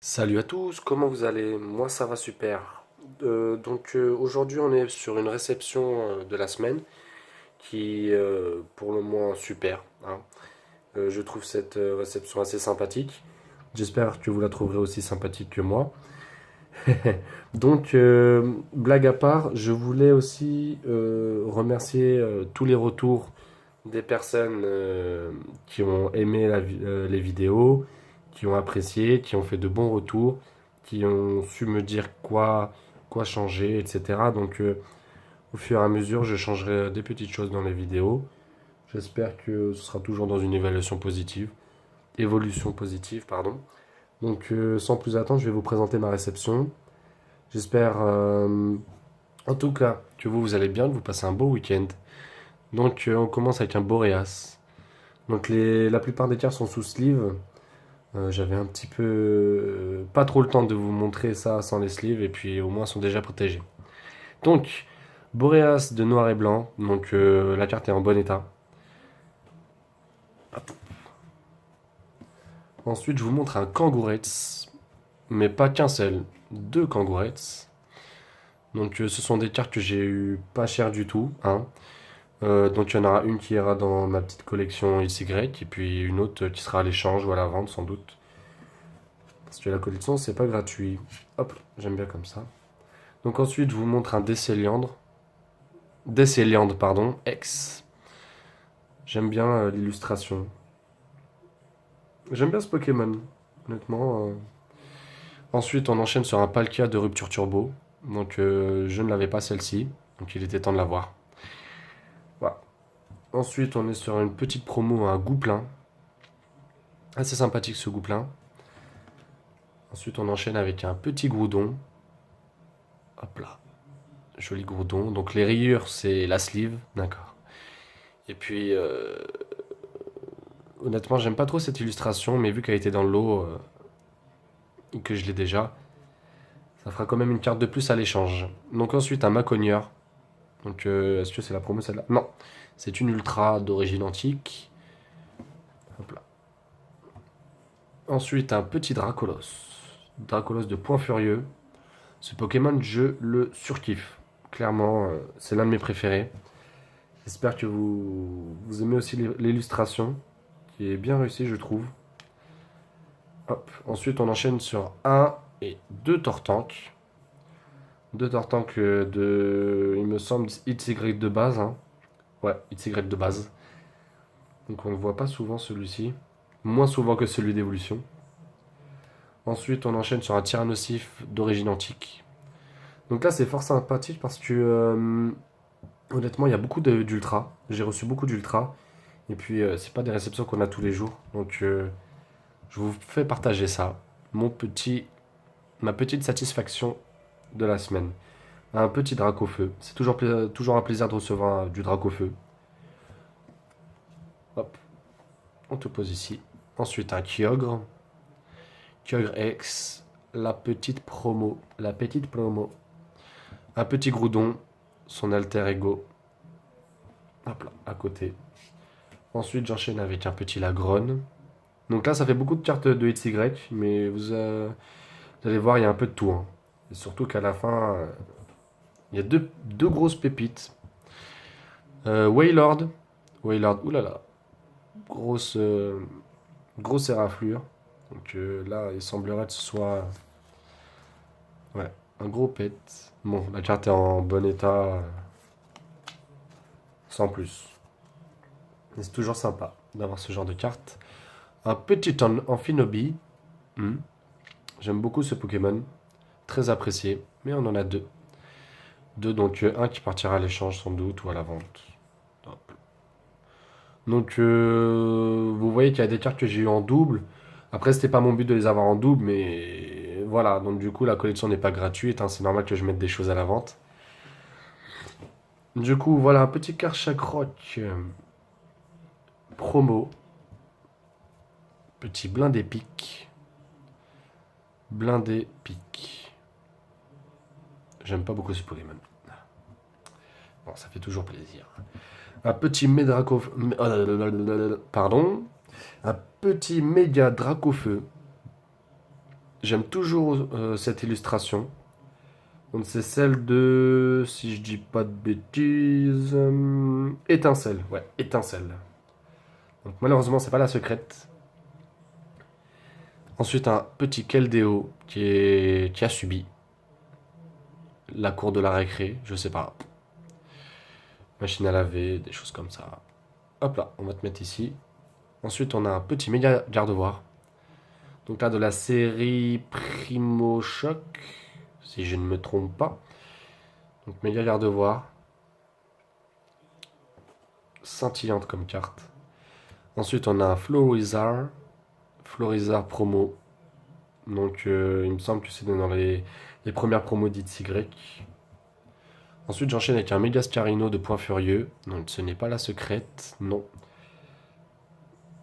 Salut à tous, comment vous allez? Moi ça va super. Aujourd'hui on est sur une réception de la semaine qui pour le moins super, hein. Je trouve cette réception assez sympathique. J'espère que vous la trouverez aussi sympathique que moi. Blague à part, je voulais aussi remercier tous les retours des personnes qui ont aimé les vidéos, qui ont apprécié, qui ont fait de bons retours, qui ont su me dire quoi changer, etc. Au fur et à mesure, je changerai des petites choses dans les vidéos. J'espère que ce sera toujours dans une évolution positive, pardon. Sans plus attendre, je vais vous présenter ma réception. J'espère, en tout cas, que vous allez bien, que vous passez un beau week-end. On commence avec un Boreas. La plupart des cartes sont sous sleeve. J'avais un petit peu pas trop le temps de vous montrer ça sans les sleeves et puis au moins sont déjà protégés. Donc Boreas de noir et blanc. La carte est en bon état. Ensuite je vous montre un Kangouretz, mais pas qu'un seul, deux Kangouretz. Ce sont des cartes que j'ai eu pas cher du tout, hein. Il y en aura une qui ira dans ma petite collection XY et puis une autre qui sera à l'échange ou à la vente sans doute. Parce que la collection, c'est pas gratuit. Hop, j'aime bien comme ça. Donc ensuite, je vous montre un Décéliandre. Décéliandre, pardon, X. J'aime bien l'illustration. J'aime bien ce Pokémon, honnêtement. Ensuite, on enchaîne sur un Palkia de rupture turbo. Je ne l'avais pas celle-ci. Donc il était temps de l'avoir. Voilà. Ensuite, on est sur une petite promo, un Gouplin. Assez sympathique ce Gouplin. Ensuite, on enchaîne avec un petit Groudon. Hop là. Joli Groudon. Donc les rayures, c'est la sleeve. D'accord. Et puis, honnêtement, j'aime pas trop cette illustration, mais vu qu'elle était dans le lot et que je l'ai déjà, ça fera quand même une carte de plus à l'échange. Donc ensuite, un Macogneur. Est-ce que c'est la promo celle-là? Non, c'est une ultra d'origine antique. Hop là. Ensuite, un petit Dracolos. Dracolos de Point Furieux. Ce Pokémon, je le surkiffe. Clairement, c'est l'un de mes préférés. J'espère que vous aimez aussi l'illustration, qui est bien réussie, je trouve. Hop. Ensuite, on enchaîne sur un et deux Tortank. Deux Tortank il me semble, XY de base, hein. Ouais, XY de base. Donc on ne le voit pas souvent celui-ci. Moins souvent que celui d'évolution. Ensuite, on enchaîne sur un Tyrannosif d'origine antique. Donc là, c'est fort sympathique parce que, honnêtement, il y a beaucoup d'ultra. J'ai reçu beaucoup d'ultra. Et puis, c'est pas des réceptions qu'on a tous les jours. Je vous fais partager ça. Ma petite satisfaction de la semaine. Un petit Dracofeu. C'est toujours un plaisir de recevoir du Dracofeu. Hop, on te pose ici. Ensuite, un Kyogre. Kyogre X. La petite promo. La petite promo. Un petit Groudon. Son alter ego. Hop là, à côté. Ensuite, j'enchaîne avec un petit Lagron. Donc là, ça fait beaucoup de cartes de XY, mais vous allez voir, il y a un peu de tout, hein. Et surtout qu'à la fin, il y a deux grosses pépites. Wailord. Wailord, oulala. Grosse, grosse éraflure. Là, il semblerait que ce soit ouais, un gros pet. Bon, la carte est en bon état, sans plus. Mais c'est toujours sympa d'avoir ce genre de carte. Un petit Amphinobi. Hmm. J'aime beaucoup ce Pokémon. Très apprécié. Mais on en a deux. Deux, un qui partira à l'échange sans doute ou à la vente. Hop. Vous voyez qu'il y a des cartes que j'ai eu en double. Après, c'était pas mon but de les avoir en double, mais voilà. Donc du coup, la collection n'est pas gratuite, hein. C'est normal que je mette des choses à la vente. Du coup, voilà un petit Karchakroc promo. Petit blindé pique. Blindé pique. J'aime pas beaucoup ce Pokémon. Bon, ça fait toujours plaisir. Un petit Médraco... Pardon. Un petit méga Dracofeu. J'aime toujours cette illustration. Donc c'est celle de, si je dis pas de bêtises, Étincelle. Ouais, Étincelle. Donc malheureusement, c'est pas la secrète. Ensuite, un petit Keldeo qui a subi la cour de la récré, je sais pas. Machine à laver, des choses comme ça. Hop là, on va te mettre ici. Ensuite, on a un petit méga gardevoir. Donc là, de la série Primo Choc, si je ne me trompe pas. Donc méga gardevoir. Scintillante comme carte. Ensuite, on a un Florizard. Florizard promo. Donc, il me semble que c'est dans les premières promos d'XY. Ensuite, j'enchaîne avec un Megascarino de Point Furieux. Donc, ce n'est pas la secrète, non.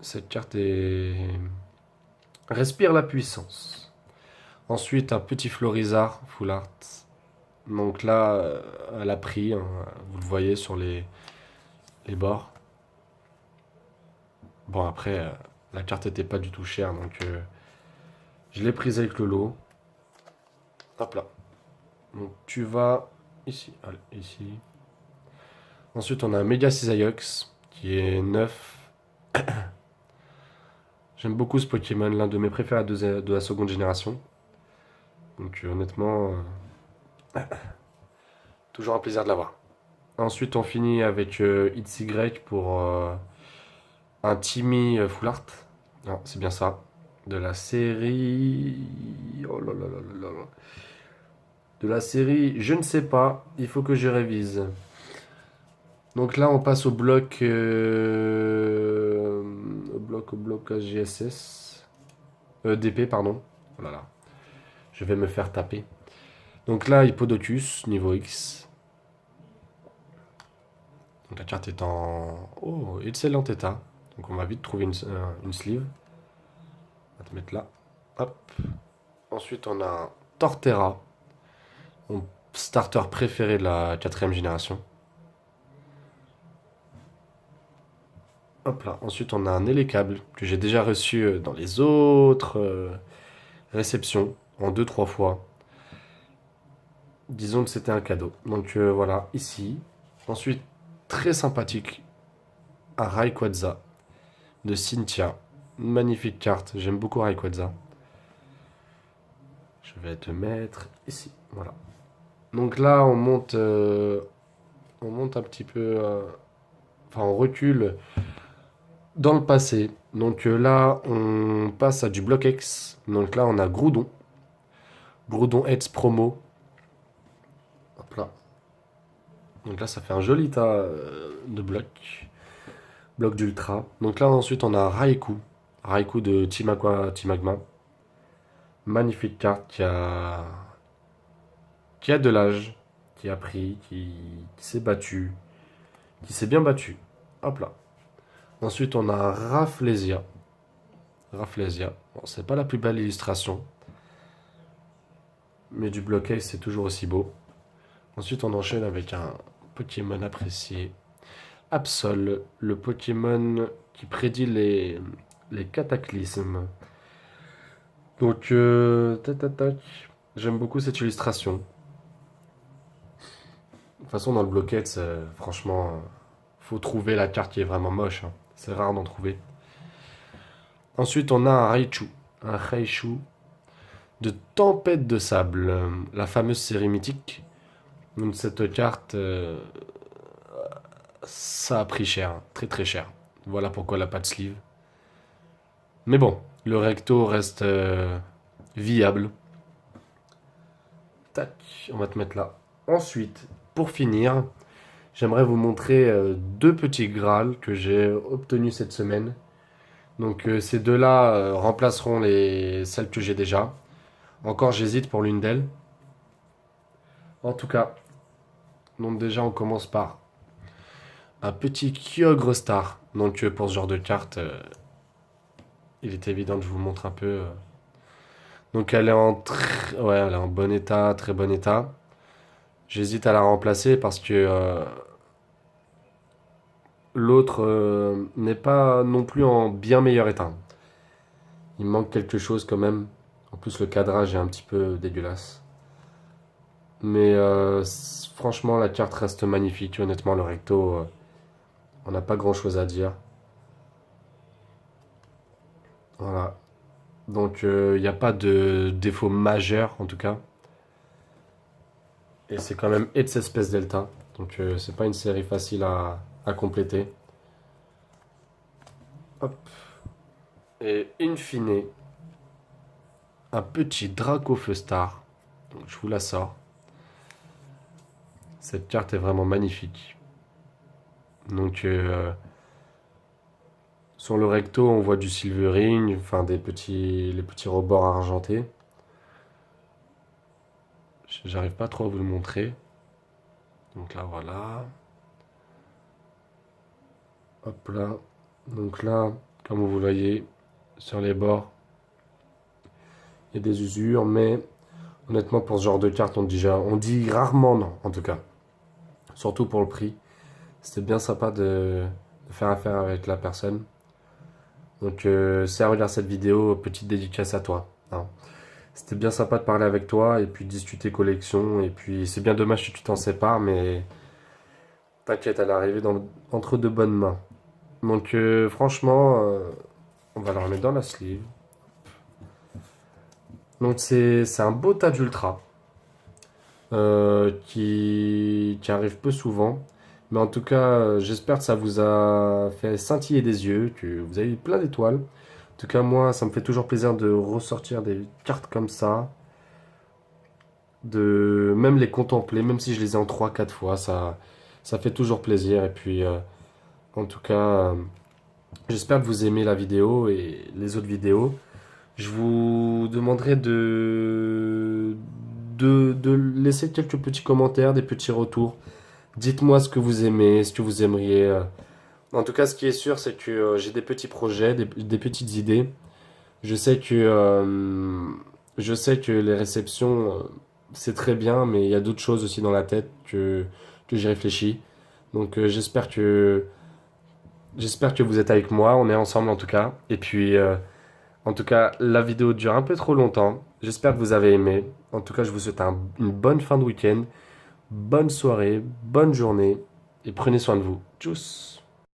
Cette carte respire la puissance. Ensuite, un petit Florizard Full Art. Donc là, elle a pris, hein, vous le voyez sur les bords. Bon, après, la carte n'était pas du tout chère, donc je l'ai prise avec le lot. Hop là. Donc tu vas ici, allez, ici. Ensuite, on a un Mega Cisaillux qui est neuf. J'aime beaucoup ce Pokémon, l'un de mes préférés de la seconde génération. Donc honnêtement, toujours un plaisir de l'avoir. Ensuite, on finit avec XY pour un Timmy Full Art. Non, c'est bien ça. De la série. Oh là là là là là. De la série, je ne sais pas, il faut que je révise. Donc là, on passe au bloc AGSS. DP, pardon. Oh là là, je vais me faire taper. Donc là, Hippodocus, niveau X. Donc la carte est en excellent état. Donc on va vite trouver une sleeve. On va te mettre là. Hop. Ensuite, on a un Torterra, mon starter préféré de la quatrième génération. Hop là. Ensuite, on a un Elecable que j'ai déjà reçu dans les autres réceptions en deux trois fois. Disons que c'était un cadeau. Donc voilà, ici. Ensuite, très sympathique, un Rayquaza de Cynthia. Une magnifique carte. J'aime beaucoup Rayquaza. Je vais te mettre ici. Voilà. Donc là, on monte un petit peu. Enfin, on recule dans le passé. Donc là, on passe à du bloc X. Donc là, on a Groudon. Groudon Heads promo. Hop là. Donc là, ça fait un joli tas de blocs. Bloc d'ultra. Donc là, ensuite, on a Raikou. Raikou de Team Aqua, Team Magma. Magnifique carte qui a de l'âge, qui a pris, qui s'est battu, qui s'est bien battu. Hop là. Ensuite, on a Rafflesia. Rafflesia. Bon, c'est pas la plus belle illustration, mais du blocage, c'est toujours aussi beau. Ensuite, on enchaîne avec un Pokémon apprécié. Absol, le Pokémon qui prédit les cataclysmes. Donc, tac, tac, tac. J'aime beaucoup cette illustration. De toute façon, dans le bloquette, franchement, faut trouver la carte qui est vraiment moche, hein. C'est rare d'en trouver. Ensuite, on a un Raichu. Un Raichu de Tempête de Sable. La fameuse série mythique. Donc, cette carte, ça a pris cher, hein. Très très cher. Voilà pourquoi elle n'a pas de sleeve. Mais bon, le recto reste viable. Tac, on va te mettre là. Ensuite, pour finir, j'aimerais vous montrer deux petits Graals que j'ai obtenus cette semaine. Donc ces deux-là remplaceront celles que j'ai déjà. Encore j'hésite pour l'une d'elles. En tout cas, donc déjà on commence par un petit Kyogre Star. Donc pour ce genre de carte, il est évident que je vous montre un peu. Donc ouais, elle est en bon état, très bon état. J'hésite à la remplacer parce que l'autre n'est pas non plus en bien meilleur état. Il manque quelque chose quand même. plus, le cadrage est un petit peu dégueulasse. Mais franchement, la carte reste magnifique. Honnêtement, le recto, on n'a pas grand-chose à dire. Voilà. Donc, il n'y a pas de défaut majeur, en tout cas. Et c'est quand même Eds Space Delta. Donc, c'est pas une série facile à compléter. Hop. Et in fine, un petit Draco Feu Star. Donc, je vous la sors. Cette carte est vraiment magnifique. Donc, sur le recto, on voit du silvering, enfin les petits rebords argentés. J'arrive pas trop à vous le montrer. Donc là, voilà. Hop là. Donc là, comme vous voyez, sur les bords, il y a des usures, mais honnêtement, pour ce genre de carte, on dit rarement non, en tout cas. Surtout pour le prix. C'était bien sympa de faire affaire avec la personne. Donc, si elle regarde cette vidéo, petite dédicace à toi, hein. C'était bien sympa de parler avec toi et puis discuter collection. Et puis, c'est bien dommage que tu t'en sépares, mais t'inquiète, elle est arrivée entre de bonnes mains. Donc, franchement, on va la remettre dans la sleeve. Donc, c'est un beau tas d'ultra qui arrive peu souvent. Mais en tout cas, j'espère que ça vous a fait scintiller des yeux, que vous avez eu plein d'étoiles. En tout cas, moi, ça me fait toujours plaisir de ressortir des cartes comme ça, de même les contempler, même si je les ai en trois quatre fois, ça fait toujours plaisir. Et puis, en tout cas, j'espère que vous aimez la vidéo et les autres vidéos. Je vous demanderai de laisser quelques petits commentaires, des petits retours. Dites-moi ce que vous aimez, ce que vous aimeriez. En tout cas, ce qui est sûr, c'est que j'ai des petits projets, des petites idées. Je sais que, je sais que les réceptions, c'est très bien, mais il y a d'autres choses aussi dans la tête que j'y réfléchis. Donc j'espère que vous êtes avec moi, on est ensemble en tout cas. Et puis, en tout cas, la vidéo dure un peu trop longtemps. J'espère que vous avez aimé. En tout cas, je vous souhaite une bonne fin de week-end, bonne soirée, bonne journée, et prenez soin de vous. Tchuss!